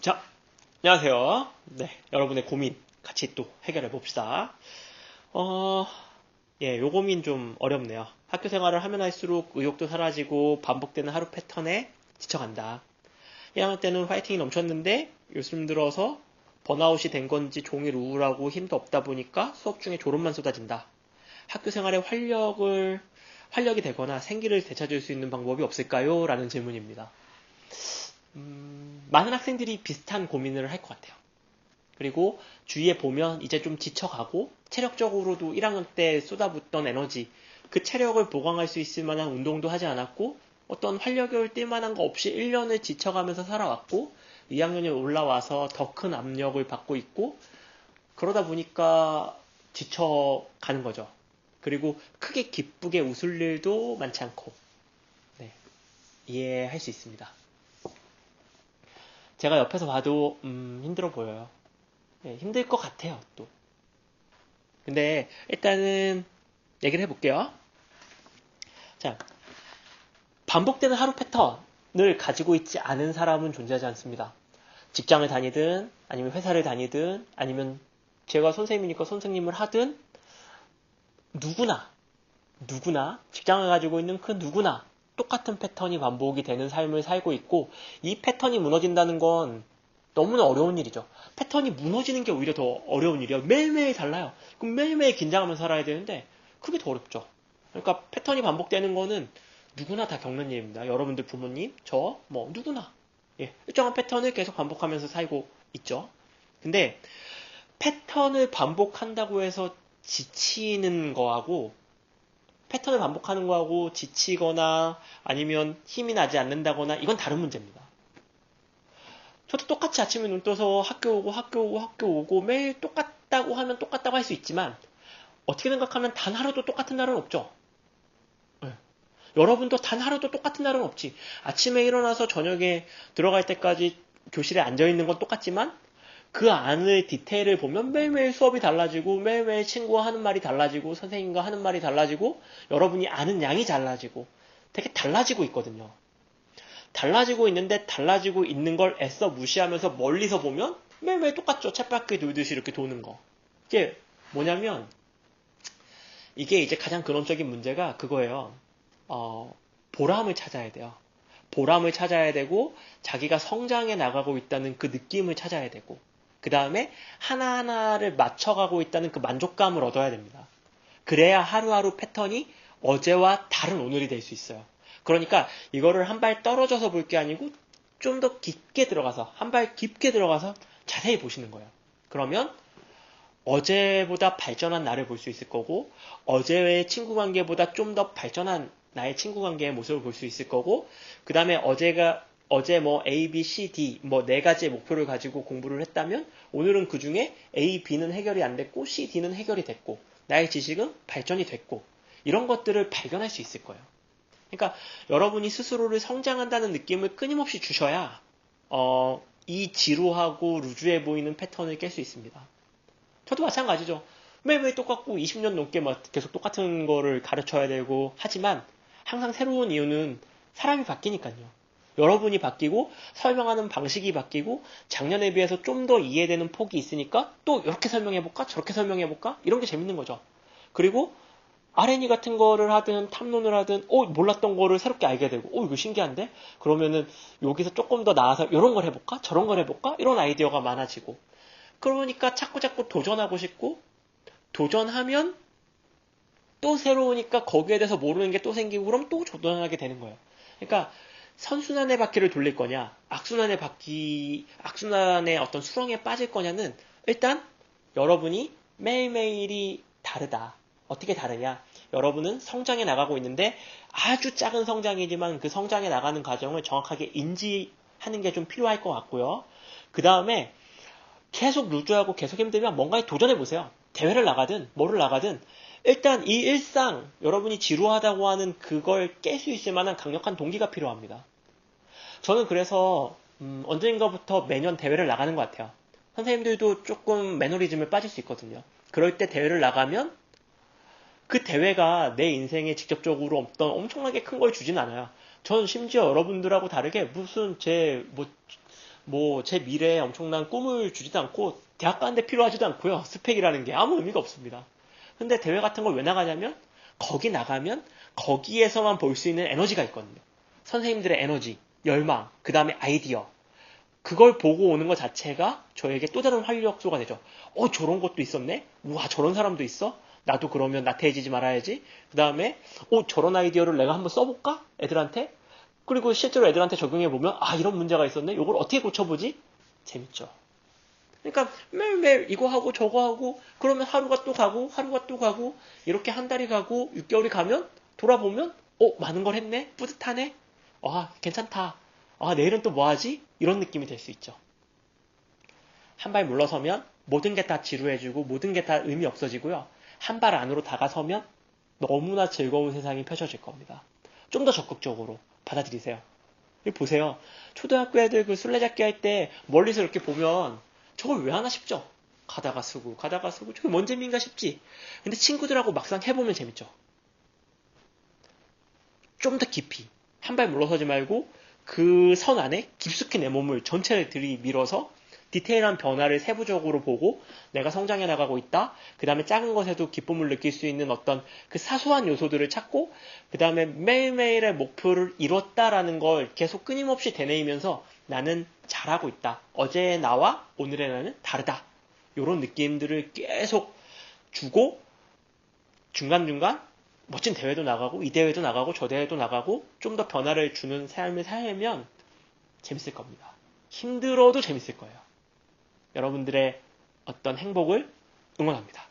자, 안녕하세요. 네, 여러분의 고민 같이 또 해결해 봅시다. 어, 요 고민 좀 어렵네요. 학교 생활을 하면 할수록 의욕도 사라지고 반복되는 하루 패턴에 지쳐간다. 1학년 때는 화이팅이 넘쳤는데 요즘 들어서 번아웃이 된 건지 종일 우울하고 힘도 없다 보니까 수업 중에 졸음만 쏟아진다. 학교 생활에 활력이 되거나 생기를 되찾을 수 있는 방법이 없을까요? 라는 질문입니다. 많은 학생들이 비슷한 고민을 할 것 같아요. 그리고 주위에 보면 이제 좀 지쳐가고 체력적으로도 1학년 때 쏟아붓던 에너지, 그 체력을 보강할 수 있을 만한 운동도 하지 않았고 어떤 활력을 띨 만한 거 없이 1년을 지쳐가면서 살아왔고 2학년이 올라와서 더 큰 압력을 받고 있고 그러다 보니까 지쳐가는 거죠. 그리고 크게 기쁘게 웃을 일도 많지 않고 네, 이해할 수 있습니다. 제가 옆에서 봐도 힘들어 보여요. 네, 힘들 것 같아요, 또. 근데 일단은 얘기를 해볼게요. 자, 반복되는 하루 패턴을 가지고 있지 않은 사람은 존재하지 않습니다. 직장을 다니든 아니면 회사를 다니든 아니면 제가 선생님이니까 선생님을 하든 누구나 직장을 가지고 있는 그 누구나 똑같은 패턴이 반복이 되는 삶을 살고 있고 이 패턴이 무너진다는 건 너무나 어려운 일이죠. 패턴이 무너지는 게 오히려 더 어려운 일이에요. 매일매일 달라요. 그럼 매일매일 긴장하면서 살아야 되는데 그게 더 어렵죠. 그러니까 패턴이 반복되는 거는 누구나 다 겪는 일입니다. 여러분들 부모님, 저, 뭐 누구나 일정한 패턴을 계속 반복하면서 살고 있죠. 근데 패턴을 반복한다고 해서 지치는 거하고 패턴을 반복하는 거하고 지치거나 아니면 힘이 나지 않는다거나 이건 다른 문제입니다. 저도 똑같이 아침에 눈 떠서 학교 오고 매일 똑같다고 하면 똑같다고 할 수 있지만 어떻게 생각하면 단 하루도 똑같은 날은 없죠. 네. 여러분도 단 하루도 똑같은 날은 없지. 아침에 일어나서 저녁에 들어갈 때까지 교실에 앉아있는 건 똑같지만 그 안의 디테일을 보면 매일매일 수업이 달라지고 매일매일 친구와 하는 말이 달라지고 선생님과 하는 말이 달라지고 여러분이 아는 양이 달라지고 되게 달라지고 있거든요. 달라지고 있는데 달라지고 있는 걸 애써 무시하면서 멀리서 보면 매일매일 똑같죠. 쳇바퀴 돌듯이 이렇게 도는 거. 이게 뭐냐면 이게 이제 가장 근원적인 문제가 그거예요. 보람을 찾아야 돼요. 보람을 찾아야 되고 자기가 성장해 나가고 있다는 그 느낌을 찾아야 되고 그 다음에 하나하나를 맞춰가고 있다는 그 만족감을 얻어야 됩니다. 그래야 하루하루 패턴이 어제와 다른 오늘이 될 수 있어요. 그러니까 이거를 한 발 떨어져서 볼 게 아니고 좀 더 깊게 들어가서 한 발 깊게 들어가서 자세히 보시는 거예요. 그러면 어제보다 발전한 나를 볼 수 있을 거고 어제의 친구 관계보다 좀 더 발전한 나의 친구 관계의 모습을 볼 수 있을 거고 그 다음에 어제 뭐 A, B, C, D 뭐 네 가지의 목표를 가지고 공부를 했다면 오늘은 그 중에 A, B는 해결이 안 됐고 C, D는 해결이 됐고 나의 지식은 발전이 됐고 이런 것들을 발견할 수 있을 거예요. 그러니까 여러분이 스스로를 성장한다는 느낌을 끊임없이 주셔야 이 지루하고 루즈해 보이는 패턴을 깰 수 있습니다. 저도 마찬가지죠. 매일매일 똑같고 20년 넘게 막 계속 똑같은 거를 가르쳐야 되고 하지만 항상 새로운 이유는 사람이 바뀌니까요. 여러분이 바뀌고 설명하는 방식이 바뀌고 작년에 비해서 좀 더 이해되는 폭이 있으니까 또 이렇게 설명해볼까 저렇게 설명해볼까 이런 게 재밌는 거죠. 그리고 R&E 같은 거를 하든 탐론을 하든 몰랐던 거를 새롭게 알게 되고 이거 신기한데? 그러면은 여기서 조금 더 나아서 이런 걸 해볼까 저런 걸 해볼까 이런 아이디어가 많아지고 그러니까 자꾸자꾸 도전하고 싶고 도전하면 또 새로우니까 거기에 대해서 모르는 게 또 생기고 그럼 또 도전하게 되는 거예요. 그러니까 선순환의 바퀴를 돌릴 거냐 악순환의 어떤 수렁에 빠질 거냐는 일단 여러분이 매일매일이 다르다. 어떻게 다르냐? 여러분은 성장해 나가고 있는데 아주 작은 성장이지만 그 성장해 나가는 과정을 정확하게 인지하는 게 좀 필요할 것 같고요. 그 다음에 계속 루즈하고 계속 힘들면 뭔가에 도전해보세요. 대회를 나가든 뭐를 나가든 일단 이 일상 여러분이 지루하다고 하는 그걸 깰 수 있을 만한 강력한 동기가 필요합니다. 저는 그래서 언젠가부터 매년 대회를 나가는 것 같아요. 선생님들도 조금 매너리즘에 빠질 수 있거든요. 그럴 때 대회를 나가면 그 대회가 내 인생에 직접적으로 어떤 엄청나게 큰 걸 주진 않아요. 전 심지어 여러분들하고 다르게 무슨 뭐 제 미래에 엄청난 꿈을 주지도 않고 대학 가는데 필요하지도 않고요. 스펙이라는 게 아무 의미가 없습니다. 근데 대회 같은 걸 왜 나가냐면 거기 나가면 거기에서만 볼 수 있는 에너지가 있거든요. 선생님들의 에너지, 열망, 그 다음에 아이디어. 그걸 보고 오는 것 자체가 저에게 또 다른 활력소가 되죠. 저런 것도 있었네? 우와, 저런 사람도 있어? 나도 그러면 나태해지지 말아야지. 그 다음에, 저런 아이디어를 내가 한번 써볼까? 애들한테? 그리고 실제로 애들한테 적용해보면, 이런 문제가 있었네? 이걸 어떻게 고쳐보지? 재밌죠. 그러니까 매일매일 이거 하고 저거 하고, 그러면 하루가 또 가고, 하루가 또 가고, 이렇게 한 달이 가고, 6개월이 가면, 돌아보면, 많은 걸 했네? 뿌듯하네? 괜찮다. 내일은 또 뭐 하지? 이런 느낌이 될 수 있죠. 한 발 물러서면 모든 게 다 지루해지고 모든 게 다 의미 없어지고요. 한 발 안으로 다가서면 너무나 즐거운 세상이 펼쳐질 겁니다. 좀 더 적극적으로 받아들이세요. 보세요. 초등학교 애들 그 술래잡기 할 때 멀리서 이렇게 보면 저걸 왜 하나 싶죠? 가다가 쓰고 저게 뭔 재미인가 싶지? 근데 친구들하고 막상 해보면 재밌죠. 좀 더 깊이 한 발 물러서지 말고 그 선 안에 깊숙이 내 몸을 전체를 들이밀어서 디테일한 변화를 세부적으로 보고 내가 성장해 나가고 있다. 그 다음에 작은 것에도 기쁨을 느낄 수 있는 어떤 그 사소한 요소들을 찾고 그 다음에 매일매일의 목표를 이뤘다라는 걸 계속 끊임없이 되뇌이면서 나는 잘하고 있다. 어제의 나와 오늘의 나는 다르다. 이런 느낌들을 계속 주고 중간중간 멋진 대회도 나가고 이 대회도 나가고 저 대회도 나가고 좀 더 변화를 주는 삶을 살면 재밌을 겁니다. 힘들어도 재밌을 거예요. 여러분들의 어떤 행복을 응원합니다.